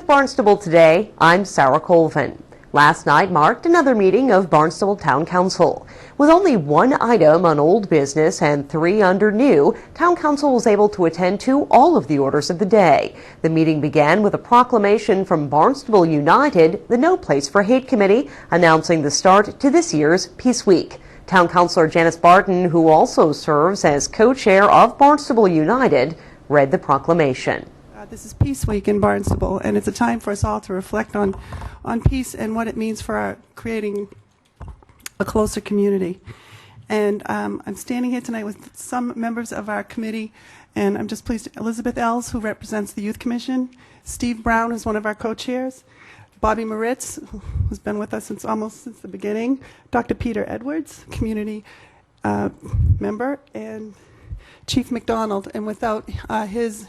With Barnstable Today, I'm Sarah Colvin. Last night marked another meeting of Barnstable Town Council. With only one item on old business and 3 under new, Town Council was able to attend to all of the orders of the day. The meeting began with a proclamation from Barnstable United, the No Place for Hate Committee, announcing the start to this year's Peace Week. Town Councilor Janice Barton, who also serves as co-chair of Barnstable United, read the proclamation. This is Peace Week in Barnstable, and it's a time for us all to reflect on peace and what it means for creating a closer community. And I'm standing here tonight with some members of our committee, and I'm just pleased. Elizabeth Ells, who represents the Youth Commission, Steve Brown, who's one of our co-chairs, Bobby Moritz, who's been with us since the beginning, Dr. Peter Edwards, community member, and Chief McDonald. And without his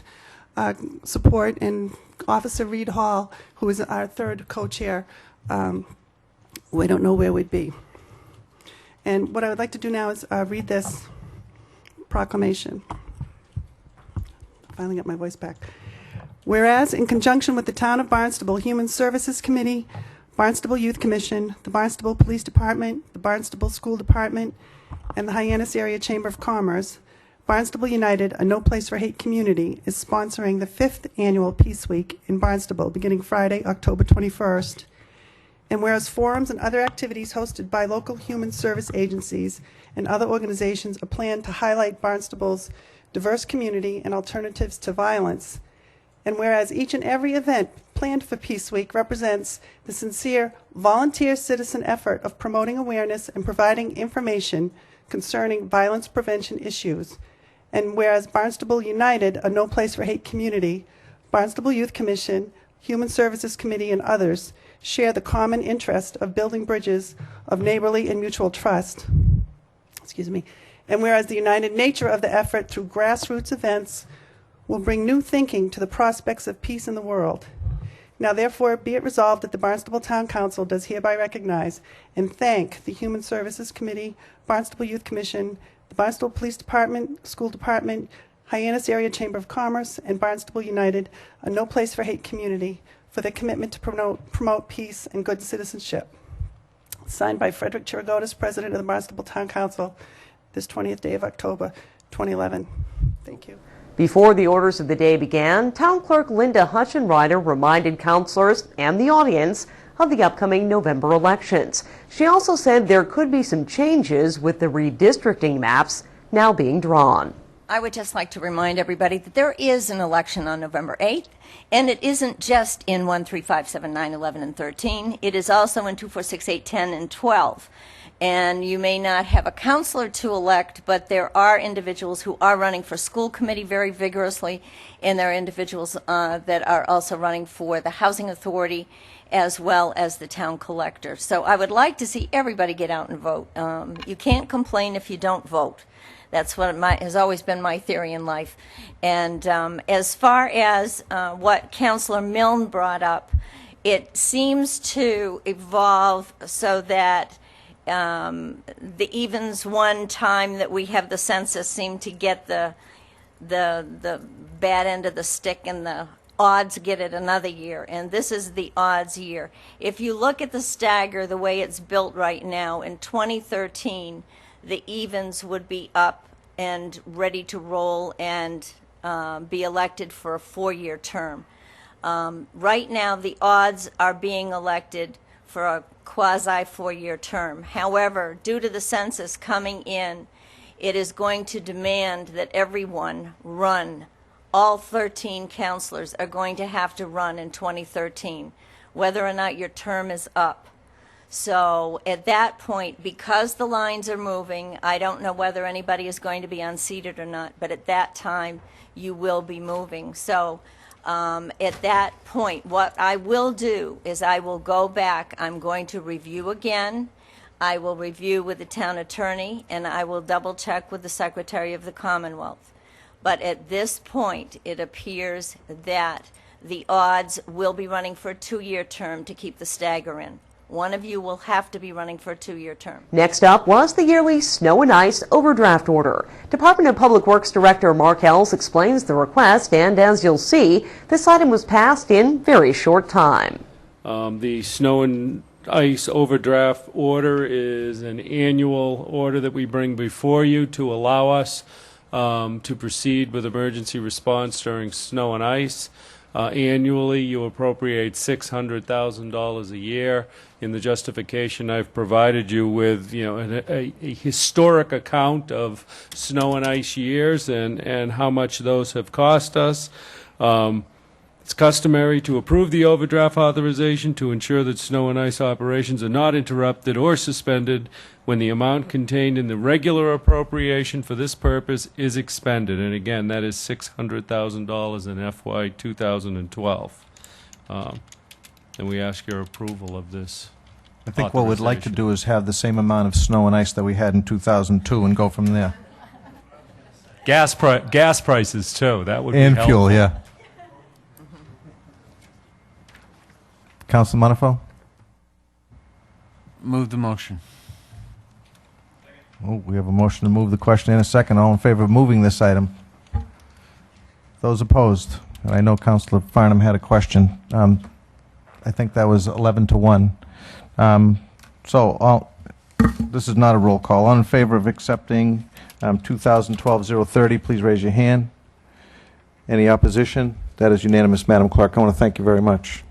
support, and Officer Reed Hall, who is our third co-chair, we don't know where we'd be. And what I would like to do now is read this proclamation. Finally got my voice back. Whereas, in conjunction with the Town of Barnstable Human Services Committee, Barnstable Youth Commission, the Barnstable Police Department, the Barnstable School Department, and the Hyannis Area Chamber of Commerce, Barnstable United, a No Place for Hate community, is sponsoring the 5th annual Peace Week in Barnstable beginning Friday, October 21st. And whereas forums and other activities hosted by local human service agencies and other organizations are planned to highlight Barnstable's diverse community and alternatives to violence, and whereas each and every event planned for Peace Week represents the sincere volunteer citizen effort of promoting awareness and providing information concerning violence prevention issues, and whereas Barnstable United, a No Place for Hate community, Barnstable Youth Commission, Human Services Committee, and others share the common interest of building bridges of neighborly and mutual trust. And whereas the united nature of the effort through grassroots events will bring new thinking to the prospects of peace in the world. Now, therefore, be it resolved that the Barnstable Town Council does hereby recognize and thank the Human Services Committee, Barnstable Youth Commission, the Barnstable Police Department, School Department, Hyannis Area Chamber of Commerce, and Barnstable United, a No Place for Hate community, for their commitment to promote peace and good citizenship. Signed by Frederick Chirigotis, President of the Barnstable Town Council, this 20th day of October, 2011. Thank you. Before the orders of the day began, Town Clerk Linda Hutchenrider reminded councilors and the audience of the upcoming November elections. She also said there could be some changes with the redistricting maps now being drawn. I would just like to remind everybody that there is an election on November 8th, and it isn't just in 1, 3, 5, 7, 9, 11, and 13. It is also in 2, 4, 6, 8, 10, and 12. And you may not have a counselor to elect, but there are individuals who are running for school committee very vigorously, and there are individuals that are also running for the housing authority as well as the town collector. So I would like to see everybody get out and vote. You can't complain if you don't vote. That's what has always been my theory in life. And as far as what Councilor Milne brought up, it seems to evolve so that the evens one time that we have the census seem to get the bad end of the stick, and the odds get it another year, and this is the odds year. If you look at the stagger the way it's built right now, in 2013 the evens would be up and ready to roll and be elected for a 4-year term. Right now the odds are being elected for a quasi 4-year term. However, due to the census coming in, it is going to demand that everyone run. All 13 counselors are going to have to run in 2013, whether or not your term is up. So at that point, because the lines are moving, I don't know whether anybody is going to be unseated or not, but at that time you will be moving. So at that point, what I will do is I will go back. I'm going to review again. I will review with the town attorney, and I will double check with the Secretary of the Commonwealth. But at this point, it appears that the odds will be running for a 2-year term to keep the stagger in. One of you will have to be running for a 2-year term. Next up was the yearly snow and ice overdraft order. Department of Public Works Director Mark Ells explains the request, and as you'll see, this item was passed in very short time. The snow and ice overdraft order is an annual order that we bring before you to allow us to proceed with emergency response during snow and ice. Annually, you appropriate $600,000 a year. In the justification, I've provided you with, a historic account of snow and ice years and how much those have cost us. It's customary to approve the overdraft authorization to ensure that snow and ice operations are not interrupted or suspended when the amount contained in the regular appropriation for this purpose is expended. And again, that is $600,000 in FY 2012. And we ask your approval of this. I think what we'd like to do is have the same amount of snow and ice that we had in 2002 and go from there. Gas prices, too. That would be And helpful. fuel, yeah. Councilor Monaco? Move the motion. Oh, we have a motion to move the question in a second. All in favor of moving this item? Those opposed? And I know Councilor Farnham had a question. I think that was 11 to 1. This is not a roll call. All in favor of accepting 2012-030, please raise your hand. Any opposition? That is unanimous, Madam Clerk. I want to thank you very much.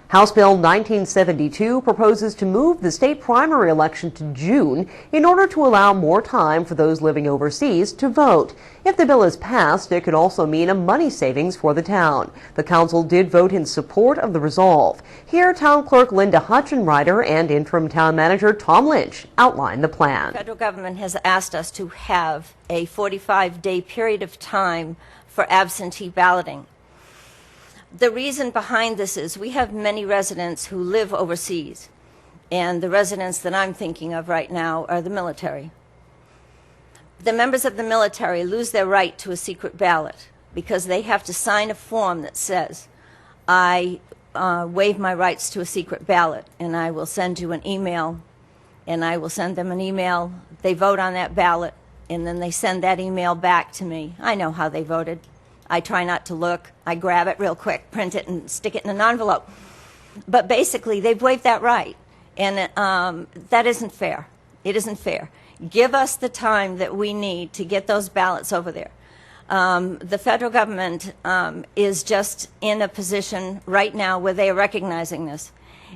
House Bill 1972 proposes to move the state primary election to June in order to allow more time for those living overseas to vote. If the bill is passed, it could also mean a money savings for the town. The council did vote in support of the resolve. Here, Town Clerk Linda Hutchenrider and Interim Town Manager Tom Lynch outline the plan. The federal government has asked us to have a 45-day period of time for absentee balloting. The reason behind this is we have many residents who live overseas, and the residents that I'm thinking of right now are the military. The members of the military lose their right to a secret ballot because they have to sign a form that says, I waive my rights to a secret ballot, and I will send you an email, and I will send them an email. They vote on that ballot, and then they send that email back to me. I know how they voted. I try not to look. I grab it real quick, print it, and stick it in an envelope. But basically, they've waived that right, and that isn't fair. It isn't fair. Give us the time that we need to get those ballots over there. The federal government is just in a position right now where they are recognizing this.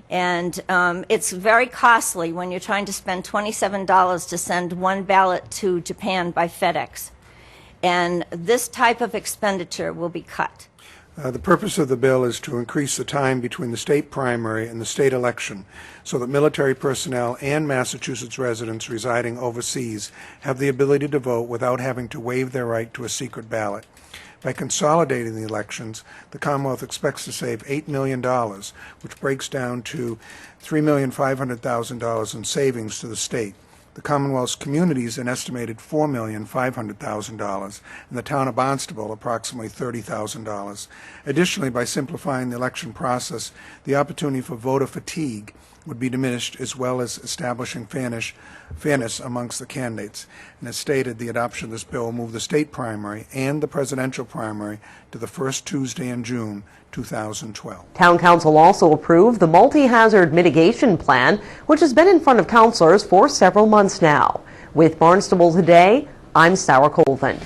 And it's very costly when you're trying to spend $27 to send one ballot to Japan by FedEx. And this type of expenditure will be cut. The purpose of the bill is to increase the time between the state primary and the state election so that military personnel and Massachusetts residents residing overseas have the ability to vote without having to waive their right to a secret ballot. By consolidating the elections, the Commonwealth expects to save $8 million, which breaks down to $3,500,000 in savings to the state. The Commonwealth's communities an estimated $4,500,000, and the town of Barnstable approximately $30,000. Additionally, by simplifying the election process, the opportunity for voter fatigue would be diminished, as well as establishing fairness amongst the candidates. And as stated, the adoption of this bill will move the state primary and the presidential primary to the first Tuesday in June 2012. Town Council also approved the multi-hazard mitigation plan, which has been in front of councilors for several months now. With Barnstable Today, I'm Sarah Colvin.